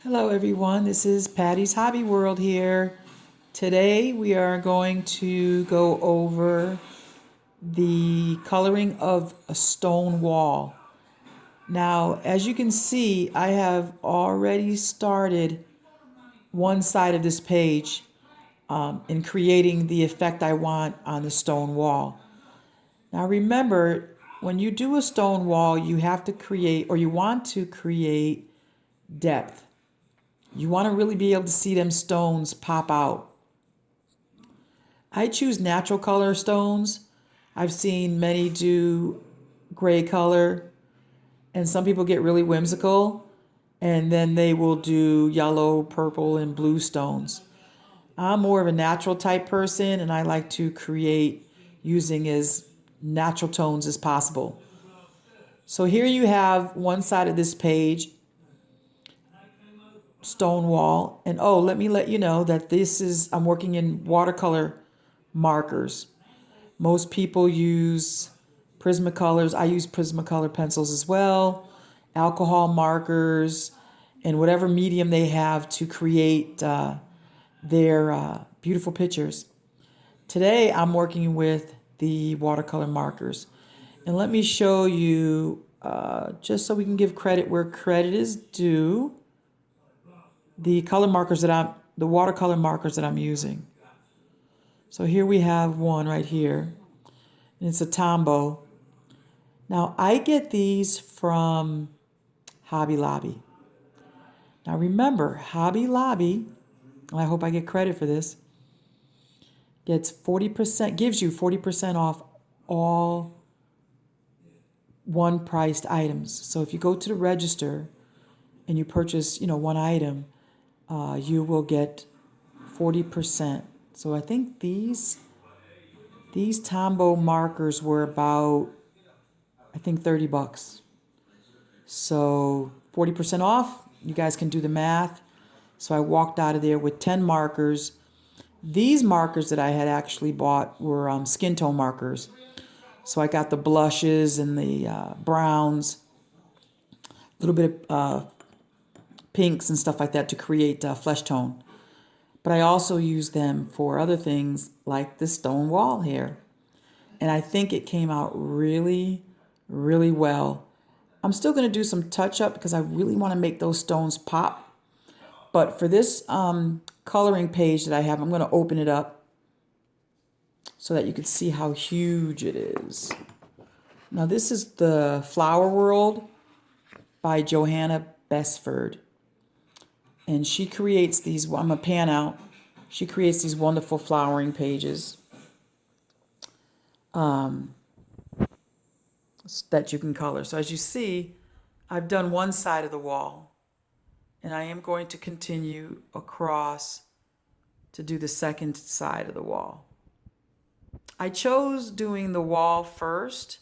Hello everyone, this is Patty's Hobby World here. Today we are going to go over the coloring of a stone wall. Now, as you can see, I have already started one side of this page in creating the effect I want on the stone wall. Now remember, when you do a stone wall, you have to create, or you want to create, depth. You want to really be able to see them stones pop out. I choose natural color stones. I've seen many do gray color, and some people get really whimsical, and then they will do yellow, purple, and blue stones. I'm more of a natural type person, and I like to create using as natural tones as possible. So here you have one side of this page, stone wall, and oh, let me let you know that I'm working in watercolor markers. Most people use Prismacolors. I use Prismacolor pencils as well, alcohol markers, and whatever medium they have to create their beautiful pictures. Today I'm working with the watercolor markers. And let me show you, just so we can give credit where credit is due, the watercolor markers that I'm using. So here we have one right here, and it's a Tombow. Now I get these from Hobby Lobby. Now remember, Hobby Lobby, and I hope I get credit for this, gives you 40% off all one-priced items. So if you go to the register and you purchase, one item, you will get 40%. So I think these Tombow markers were about, I think, $30. So 40% off, you guys can do the math. So I walked out of there with 10 markers. These markers that I had actually bought were skin tone markers. So I got the blushes and the browns, a little bit of pinks and stuff like that to create flesh tone. But I also use them for other things like the stone wall here. And I think it came out really, really well. I'm still going to do some touch up because I really want to make those stones pop. But for this coloring page that I have, I'm going to open it up so that you can see how huge it is. Now this is the Flower World by Johanna Besford. And she creates these, I'm going to pan out, she creates these wonderful flowering pages that you can color. So as you see, I've done one side of the wall, and I am going to continue across to do the second side of the wall. I chose doing the wall first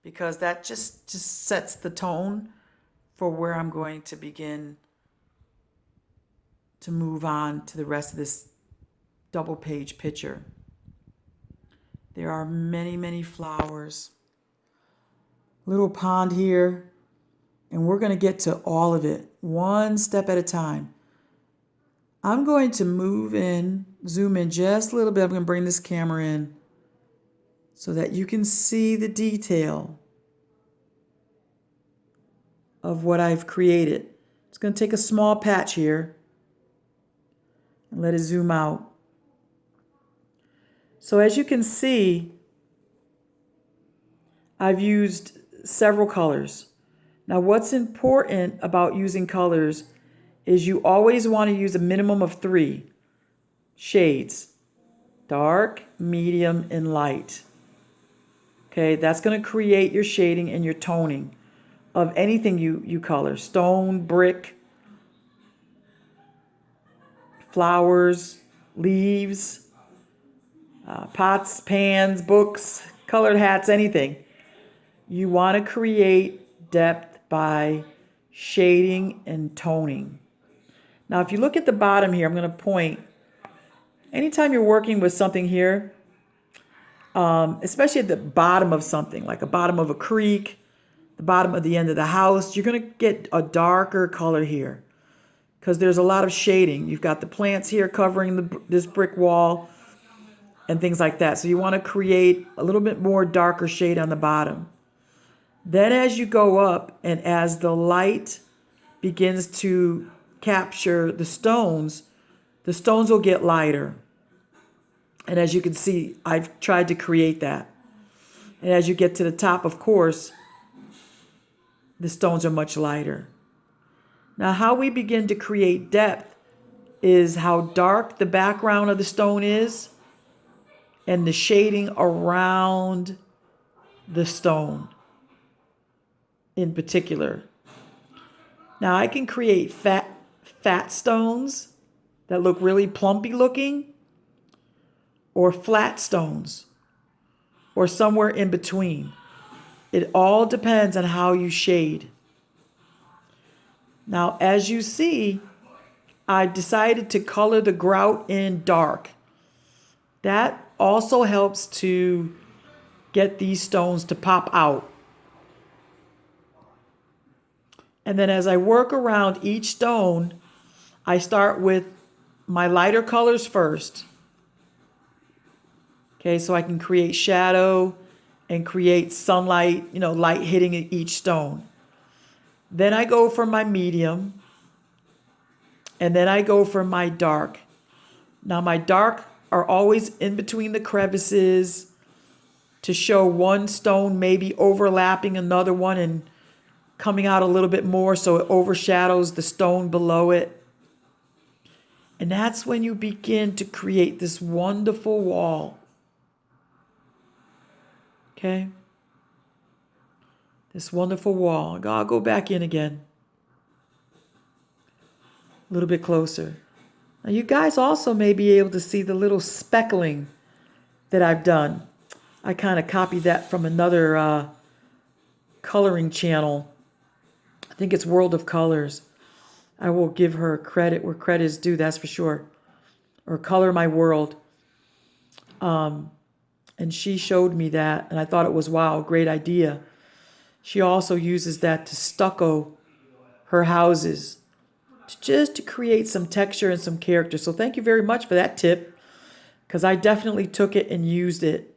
because that just sets the tone for where I'm going to begin to move on to the rest of this double page picture. There are many, many flowers. Little pond here, and we're going to get to all of it one step at a time. I'm going to zoom in just a little bit. I'm going to bring this camera in so that you can see the detail of what I've created. It's going to take a small patch here and let it zoom out. So as you can see, I've used several colors. Now what's important about using colors is you always want to use a minimum of 3 shades: dark, medium, and light. Okay, that's going to create your shading and your toning of anything you color: stone, brick, flowers, leaves, pots, pans, books, colored hats, anything. You want to create depth by shading and toning. Now, if you look at the bottom here, I'm going to point. Anytime you're working with something here, especially at the bottom of something, like the bottom of a creek, the bottom of the end of the house, you're going to get a darker color here. because there's a lot of shading. You've got the plants here covering this brick wall and things like that. So you want to create a little bit more darker shade on the bottom. Then as you go up and as the light begins to capture the stones will get lighter. And as you can see, I've tried to create that. And as you get to the top, of course, the stones are much lighter. Now, how we begin to create depth is how dark the background of the stone is and the shading around the stone in particular. Now, I can create fat stones that look really plumpy looking, or flat stones, or somewhere in between. It all depends on how you shade. Now, as you see, I've decided to color the grout in dark. That also helps to get these stones to pop out. And then as I work around each stone, I start with my lighter colors first. Okay, so I can create shadow and create sunlight, light hitting each stone. Then I go for my medium, and then I go for my dark. Now my dark are always in between the crevices to show one stone maybe overlapping another one and coming out a little bit more so it overshadows the stone below it. And that's when you begin to create this wonderful wall. Okay? This wonderful wall. I'll go back in again. A little bit closer. Now you guys also may be able to see the little speckling that I've done. I kind of copied that from another coloring channel. I think it's World of Colors. I will give her credit where credit is due, that's for sure. Or Color My World. And she showed me that, and I thought it was, wow, great idea. She also uses that to stucco her houses, just to create some texture and some character. So thank you very much for that tip, because I definitely took it and used it.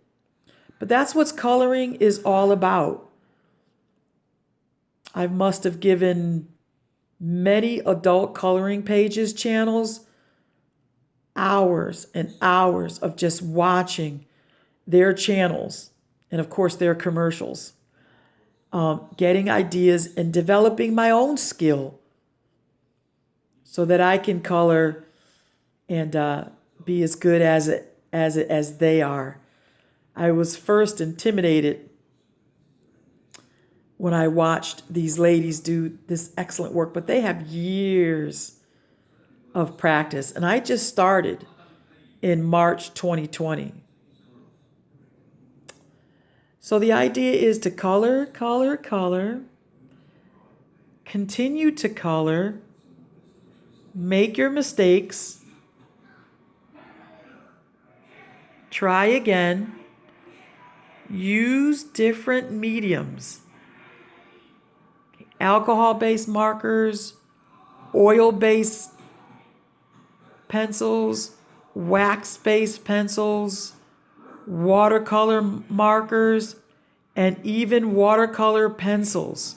But that's what coloring is all about. I must have given many adult coloring pages channels hours and hours of just watching their channels and of course their commercials, getting ideas and developing my own skill so that I can color and be as good as they are. I was first intimidated when I watched these ladies do this excellent work, but they have years of practice. And I just started in March 2020. So the idea is to color, color, color, continue to color, make your mistakes, try again, use different mediums. Alcohol-based markers, oil-based pencils, wax-based pencils, watercolor markers, and even watercolor pencils.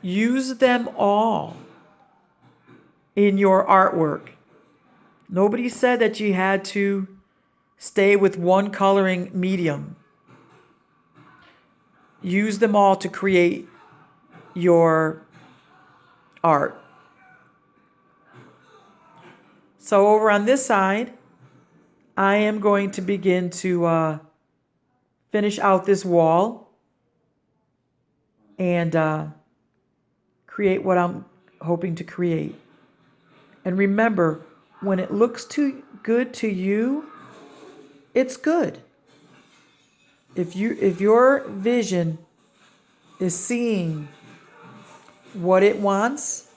Use them all in your artwork. Nobody said that you had to stay with one coloring medium. Use them all to create your art. So over on this side, I am going to begin to finish out this wall and create what I'm hoping to create. And remember, when it looks too good to you, it's good. If your vision is seeing what it wants,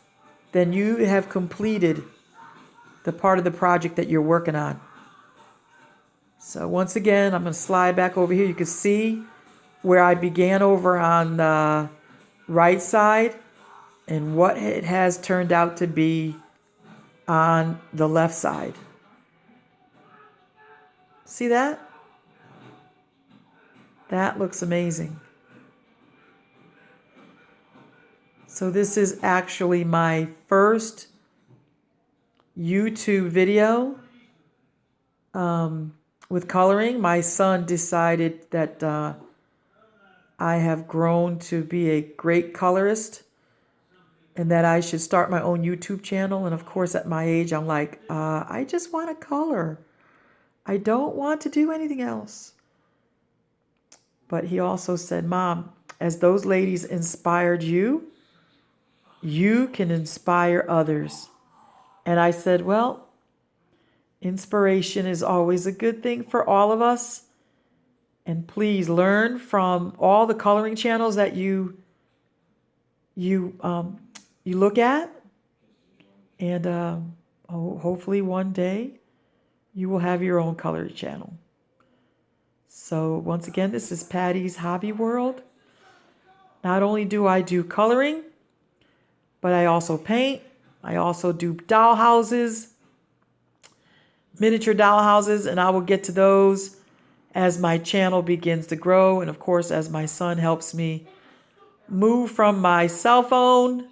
then you have completed the part of the project that you're working on. So once again, I'm going to slide back over here. You can see where I began over on the right side and what it has turned out to be on the left side. See that? That looks amazing. So this is actually my first YouTube video with coloring. My son decided that I have grown to be a great colorist and that I should start my own YouTube channel. And of course, at my age, I'm like, I just want to color. I don't want to do anything else. But he also said, Mom, as those ladies inspired you, you can inspire others. And I said, well, inspiration is always a good thing for all of us. And please learn from all the coloring channels that you look at. And hopefully one day you will have your own color channel. So once again, this is Patty's Hobby World. Not only do I do coloring, but I also paint. I also do doll houses, miniature doll houses, and I will get to those as my channel begins to grow. And of course, as my son helps me move from my cell phone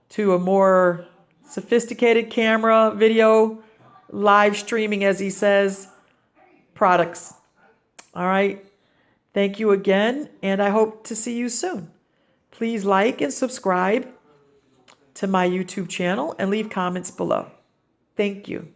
to a more sophisticated camera, video, live streaming, as he says, products. All right. Thank you again, and I hope to see you soon. Please like and subscribe to my YouTube channel and leave comments below. Thank you.